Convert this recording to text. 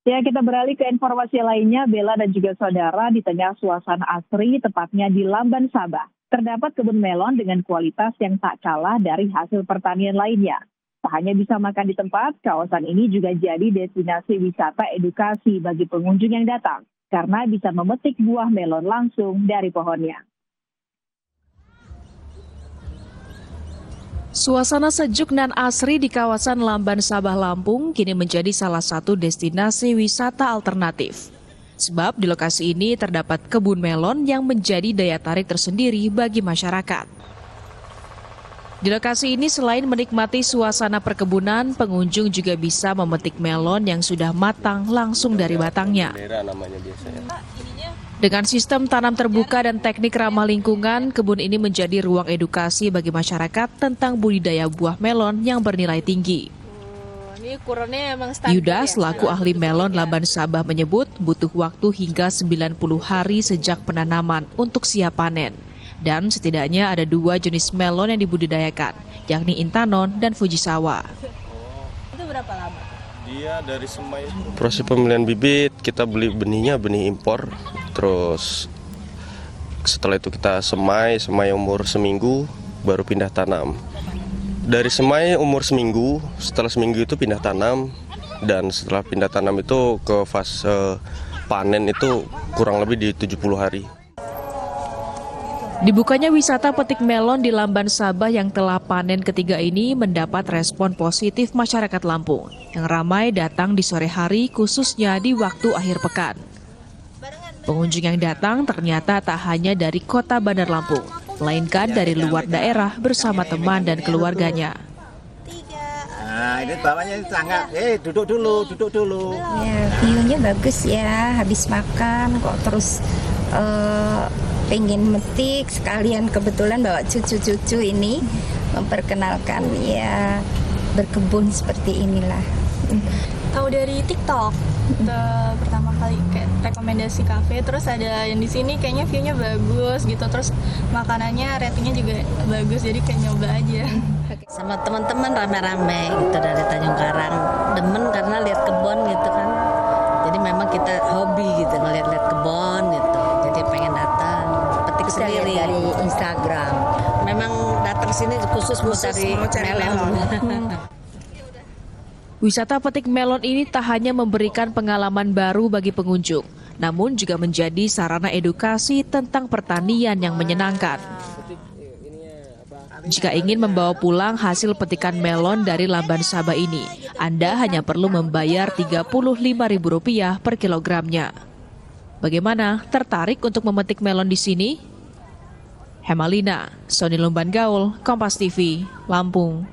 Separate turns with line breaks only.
Ya, kita beralih ke informasi lainnya. Bella dan juga saudara, di tengah suasana asri, tepatnya di Lamban Sabah, terdapat kebun melon dengan kualitas yang tak kalah dari hasil pertanian lainnya. Tak hanya bisa makan di tempat, kawasan ini juga jadi destinasi wisata edukasi bagi pengunjung yang datang, karena bisa memetik buah melon langsung dari pohonnya.
Suasana sejuk dan asri di kawasan Lamban Sabah, Lampung kini menjadi salah satu destinasi wisata alternatif. Sebab di lokasi ini terdapat kebun melon yang menjadi daya tarik tersendiri bagi masyarakat. Di lokasi ini selain menikmati suasana perkebunan, pengunjung juga bisa memetik melon yang sudah matang langsung dari batangnya. Dengan sistem tanam terbuka dan teknik ramah lingkungan, kebun ini menjadi ruang edukasi bagi masyarakat tentang budidaya buah melon yang bernilai tinggi. Yuda selaku ahli melon Lamban Sabah menyebut butuh waktu hingga 90 hari sejak penanaman untuk siap panen. Dan setidaknya ada 2 jenis melon yang dibudidayakan, yakni Intanon dan Fujisawa.
Itu berapa lama?
Dia dari semai. Proses pemilihan bibit, kita beli benihnya benih impor. Terus setelah itu kita semai umur seminggu baru pindah tanam. Dari semai umur seminggu, setelah seminggu itu pindah tanam. Dan setelah pindah tanam itu ke fase panen itu kurang lebih di 70 hari.
Dibukanya wisata petik melon di Lamban Sabah yang telah panen ketiga ini mendapat respon positif masyarakat Lampung yang ramai datang di sore hari khususnya di waktu akhir pekan. Pengunjung yang datang ternyata tak hanya dari kota Bandar Lampung, melainkan dari luar daerah bersama teman dan keluarganya.
Nah, ini bawahnya sangat, duduk dulu.
Ya, view-nya bagus ya, habis makan kok terus pengen metik, sekalian kebetulan bawa cucu-cucu ini memperkenalkan ya berkebun seperti inilah.
Tahu dari TikTok. Pertama kali kayak rekomendasi kafe, terus ada yang di sini kayaknya view-nya bagus gitu, terus makanannya ratingnya juga bagus, jadi kayak nyoba aja.
Sama teman-teman rame-rame gitu dari Tanjung Karang, demen karena lihat kebun gitu kan. Jadi memang kita hobi gitu ngeliat-liat kebun gitu. Jadi pengen datang, petik sendiri dari Instagram. Memang datang sini khusus mau cari melon.
Wisata petik melon ini tak hanya memberikan pengalaman baru bagi pengunjung, namun juga menjadi sarana edukasi tentang pertanian yang menyenangkan. Jika ingin membawa pulang hasil petikan melon dari Lamban Sabah ini, Anda hanya perlu membayar Rp35.000 per kilogramnya. Bagaimana? Tertarik untuk memetik melon di sini? Hemalina, Sony Lumban Gaul, Kompas TV, Lampung.